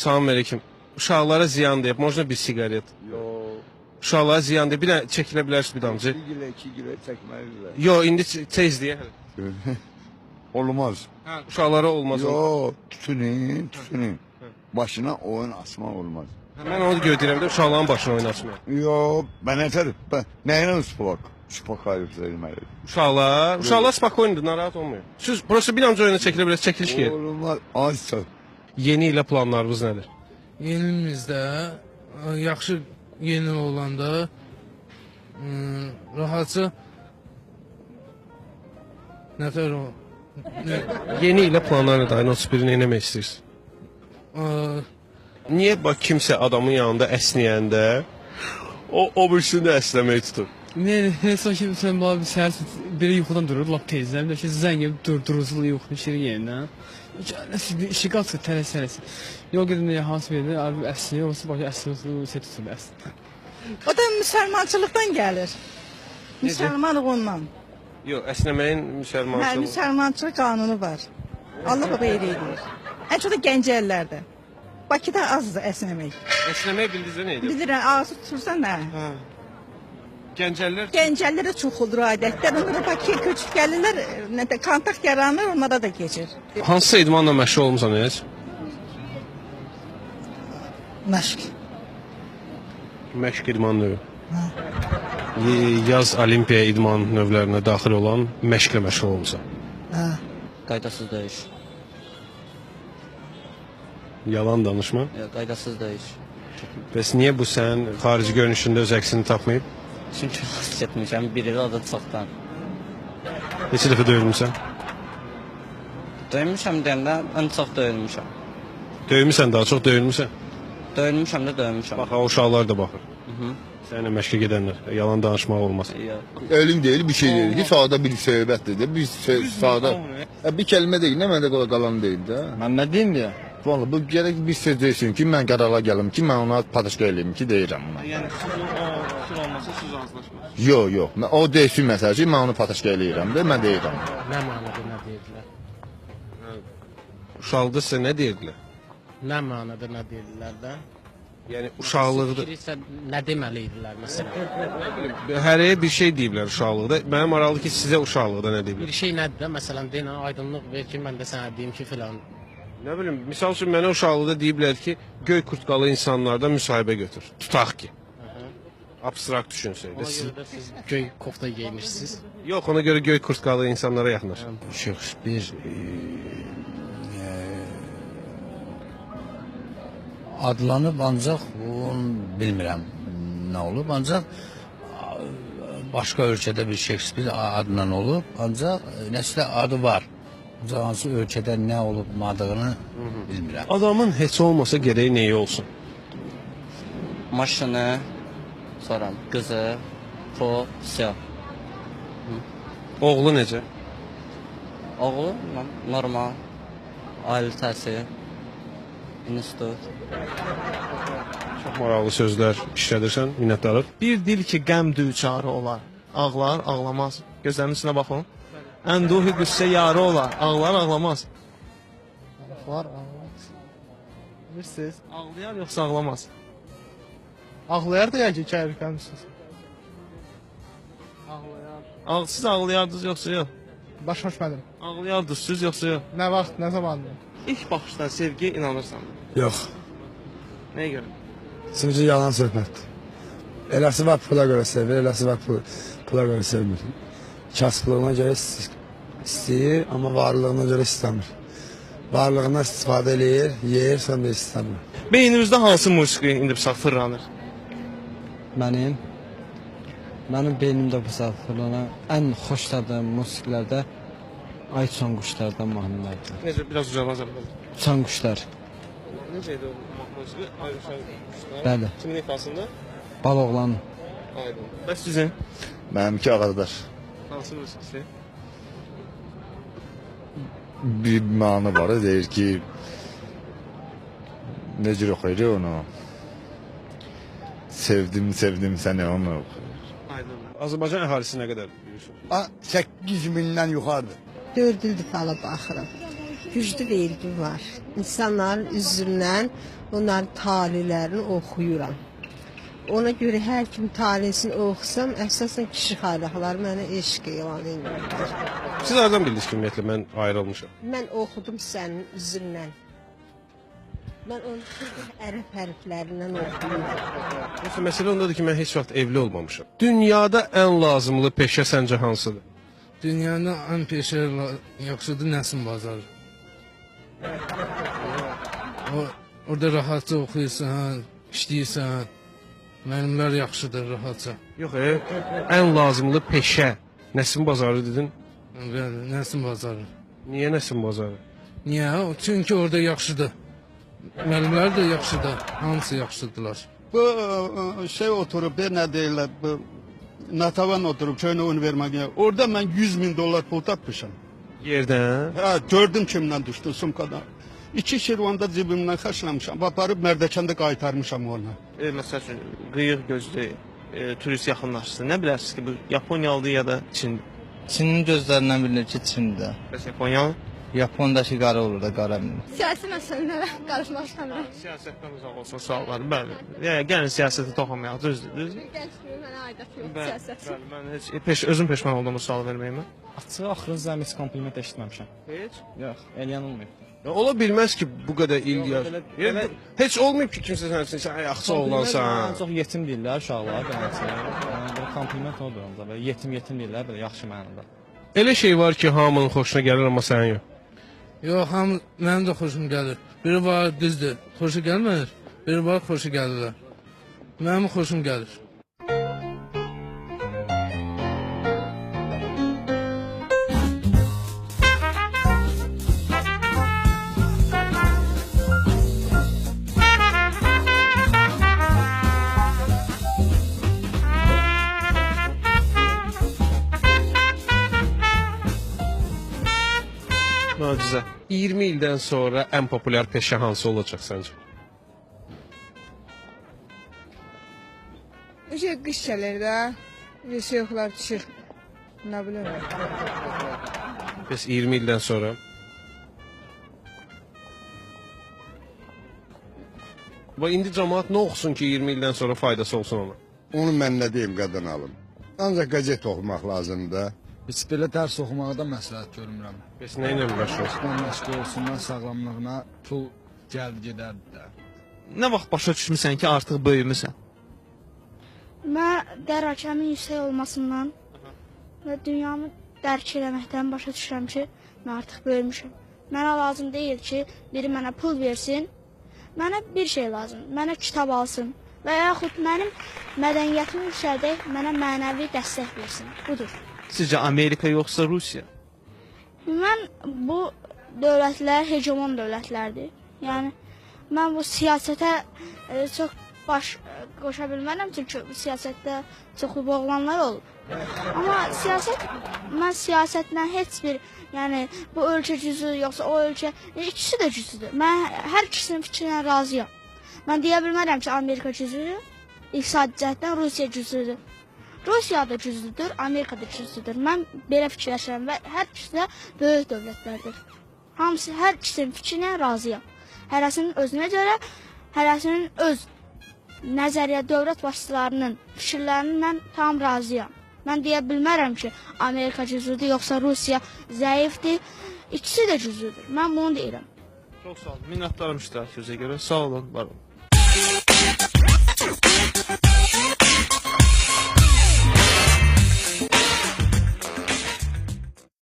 Salam aleyküm. Uşaqlara ziyan deyib, možda bir sigaret. Yox. Uşaqlara ziyan deyib, bir də çəkilə bilərsiniz bir damcı. 2 kilo çəkməlidirlər. Yo, indi tez deyə. Olmaz. Hə, uşaqlara olmaz. Yox, tütünün. Başına oyun açmaq olmaz. Mən onu gözləyirəm də uşaqların başına oynaşmaya. Yox, mən nətər, nəyinə spak? Spak ayıb verməli. Uşaqlar spokojnidir, narahat olmuyor. Siz burası bir damcı oyuna çəkilə bilərsiniz, çəkiliş gedir. Olmaz, az çox. Yeni ilə planlarınız nədir? Yenimizdə yaxşı yeni olanda rahatca nətər o Yeni ilə planlar nədir? Ayın 31-ni eləmək istəyirsiniz? Niyə bax kimsə adamın yanında əsnəyəndə o birisini əsnəmək tutur? Neyse ki sen bana bir səhər biri yuxudan durur, lap tezdən, bir şey zəng edib durdurursun yuxunu şirin yerindən. Bir işi qalsın, tələs. Yol gedəndə hansı verdi, abi əsniyor, olsa başı əsniyor, tutur əsniyor. O da müsəlmançılıqdan gəlir. Müsəlmanlıq ondan. Yox, əsnəməyin Hə, müsəlmançılığı. müsəlmançılıq qanunu var. Allah baba elə edir. Ən çox da gənc əllərdə. Bakıda azdır əsnəmək. Əsnəmək bildinizdə nə edir? Bilirəm, ağzı tutursan nə? Hə. Gəncəllər Gəncəllərə çoxuldur adətlər. Onlara Bakıya köçüb gəlirlər, nə də kontakt yaranır, onlara da keçir. hansısa idmanla məşğul olmusan heç? Məşq. Məşq idman növü. Yaz olimpiya idman növlərinə daxil olan məşqlə məşğul olmusan. Hə. Qaydasız döyüş. Yalan danışma. Yox, qaydasız döyüş. Bəs niyə bu sənin xarici görünüşündə öz əksini tapmayıb? Çünki rast getmişəm, bir il adı çoxdan. Neçə dəfə döyülmüsən? Döymüşəm deyəndə ən çox döyülmüşəm. Döyülmüsən, daha çox döyülmüsən. Döyülmüşəm də döymüşəm. Bax, o uşaqlar da baxır. Mhm. Səninlə məşqə gedənlər. Yalan danışmaq olmaz. Yox. Elm deyil, bir şey deyil. Hiç sağda bir söhbətdir də. Bir sağda bir kəlmə deyil, nə məndə qalan deyil də. Mən nə deyim deyə? Vallahi bu gərək bir söz desin ki, mən qərara gəlim ki, mən ona pataşqa eləyim ki, deyirəm ona. Yəni fikir olmasa siz razılaşmırsınız. Yox. O desin məsəl ki, mən onu pataşqa eləyirəm də, mən deyirəm. Nə mənada nə deyirlər? Uşaqlıqda sizə nə deyirdilər? Nə mənada nə deyirlər də? Yəni uşaqlıqda Fikirsə nə deməli idilər məsələn? hərəyə bir şey deyiblər uşaqlıqda. Mənim maraqlı ki, sizə uşaqlıqda nə deyiblər? Bir şey nədir də məsələn deyən aydınlıq ver ki, mən də sənə deyim ki filan. Nə bilim, misal üçün mənə uşaqlıqda deyiblər ki, göy kurtqalı insanlardan müsahibə götür. Tutaq ki. Abstrakt düşünsəydə. Ona görə də siz göy kofta geymişsiniz. Yox, ona görə göy kurtqalı insanlara yaxınlaşın. Şekspir adlanıb ancaq bilmirəm nə olub, ancaq başqa ölkədə bir Şekspir adla olub, ancaq nəsə adı var. Ancaq hansı ölkədə nə olub adını bilmirəm. Adamın heç olmasa gərək nəyi olsun? Maşını, sonra qızı, pul, siyah. Oğlu necə? Oğlu normal, ailə təhsili, institut. Çox maraqlı sözlər işlədirsən, minnətdarıq. Bir dil ki qəm düçarı olar, ağlar, ağlamaz. Gözlərimin içinə baxın. Ənduhi qüssə yarı olar, ağlar, ağlamaz. Ağlar, ağlamaz. Bilirsiniz, ağlayar yoxsa ağlamaz? Ağlayar da yəqin ki, kərikəmişsiniz. Ağlayar. Siz ağlayardınız yoxsa yox? Başa düşmədim. Ağlayardınız siz yoxsa yox? Nə vaxt, nə zamandır? İlk baxışdan sevgiyə inanırsan. Yox, Nəyə görə? çünki yalan söhbətdir. Eləsi var pula görə sevir, eləsi var pula görə sevmir. Kasıblığına görə istəyir, amma varlığına görə istəmir. Varlığından istifadə eləyir, yeyir, sonra istəmir. Beynimizdə hansı musiqi indi bu saat fırlanır? Mənim beynimdə bu saat fırlanan ən xoşladığım musiqilərdə Ayçon quşlardan mahnılardır. Necə, biraz ucalacaq. Uçan quşlar, Necə idi o musiqi? Ayrışan quşlar. bəli, Kimin ifasında? Baloğlan, Aydın. Bəs sizin? Mənimki ağadadır. Hansı musiqisi? Bir mahnı var, deyir ki, necə oxuyur onu? Sevdim səni onu oxuyur. Aydın. Azərbaycan əhalisi nə qədər bilirsiniz? 8 mindən yuxarıdır. 4 ildir fala baxıram. Güclü vergi var. İnsanların üzündən onların talilərini oxuyuram. Ona görə hər kim talesini oxusam, əsasən kişi xaylaqları mənə eşq elan edirlər. Siz hardan bildiniz ki, ümumiyyətlə mən ayrılmışam? Mən oxudum sənin üzündən. Mən onu ərəb hərflərindən oxudum. Yoxsa məsələ ondadır ki, mən heç vaxt evli olmamışam. Dünyada ən lazımlı peşə səncə hansıdır? Dünyada ən peşə yaxşıdır nəsim bazarı. Orada rahatca oxuyursan, işləyirsən, müəllimlər yaxşıdır, rahatca. Yox, ən lazımlı peşə Nəsim bazarı dedin? Bəli, nəsim bazarı. Niyə Nəsim bazarı? Niyə? Çünki orada yaxşıdır. Müəllimlər də yaxşıdır, hamısı yaxşıdırlar. Bu şey oturup ne deyirlər, bu Natavan oturup köyünə un verməyə. Orada mən 100.000 dolar pul tapmışam. Yerdən? Ha, gördüm kimdən düşdü sumkadan. 2 şirvanda cibimdən xərcləmişəm. Aparıb Mərdəkəndə qaytarmışam onu. Məsəl üçün qıyıq gözlü turist yaxınlaşsa, nə bilərsiniz ki, bu Yaponiyalıdır ya da Çindir? Çinin gözlərindən bilinir ki, Çindir. Bəs Yaponiyalı? Yapondakı qara olur da, qara bilinir. Siyasi məsələlərə qarışmaq istəmirəm. Siyasətdən uzaq olsun suallar, bəli. Yəni, gəlin siyasətə toxunmayaq, düzdür. Gənc kimi mənə aidiyyəti yox, siyasət. Bəli, mən heç özüm peşman olduğumu sual verməyimə. Açıq axırıncı heç kompliment eşitməmişəm. Heç? Yox, eləyən olmayıb. Ola bilməz ki, bu qədər il heç olmayıb ki, kimsə sənin üçün ayaqçı olansan. Çox yetim deyirlər uşaqlar, beləncə. Yəni kompliment odur onda. Belə yetim deyirlər, belə yaxşı mənada. Elə şey var ki, hamının xoşuna gəlir, amma sənin yox. Yox, mənim də xoşum gəlir. Biri var düzdür, xoşu gəlmir. Biri var xoşu gəlirlər. Mənim xoşum gəlir. Möcüzə. 20 ildən sonra ən populyar peşə hansı olacaq səncə? Qış gəlir də, yoxlar çıxır. Nə bilim. Bəs 20 ildən sonra? Və indi cəmaət nə oxusun ki, 20 ildən sonra faydası olsun ona? Onu mən nə deyim qadan alım. Ancaq qəzet oxumaq lazımdır. Heç belə dərs oxumağı da məsləhət görmürəm. Bəs nə ilə məşğul olsun? Məşğul olsunlar, sağlamlığına pul gəldi gedərdi də. Nə vaxt başa düşmüsən ki, artıq böyümüsən? Mən dərrakəmin yüksək olmasından və dünyamı dərk eləməkdən başa düşürəm ki, mən artıq böyümüşəm. Mənə lazım deyil ki, biri mənə pul versin, mənə bir şey lazım, mənə kitab alsın və yaxud mənim mədəniyyətimi yüksəldək, mənə mənəvi dəstək versin. Budur. Sizcə Amerika yoxsa Rusiya? Mən bu dövlətlər hegemon dövlətlərdir. Yəni mən bu siyasətə çox baş qoşa bilmərəm, çünki siyasətdə çoxlu boğulanlar olub. Amma mən siyasətlə heç bir, yəni bu ölkə cüzü yoxsa o ölkə, ikisi də cüzüdür. Mən hər ikisinin fikrinə razıyam. Mən deyə bilmərəm ki, Amerika cüzüdür, iqtisadi cəhətdən Rusiya cüzüdür. Rusiya da cüzlüdür, Amerika da cüzlüdür. Mən belə fikirləşirəm və hər ikisi də böyük dövlətlərdir. Hamısı hər ikisinin fikrinə razıyam. Hərəsinin özünə görə, hərəsinin öz nəzəriyyə dövlət başçılarının fikirlərindən tam razıyam. Mən deyə bilmərəm ki, Amerika cüzlüdür yoxsa Rusiya zəifdir. İkisi də cüzlüdür. Mən bunu deyirəm. Çox sağ olun. Minnətdarım iştirakınıza görə. Sağ olun, var olun.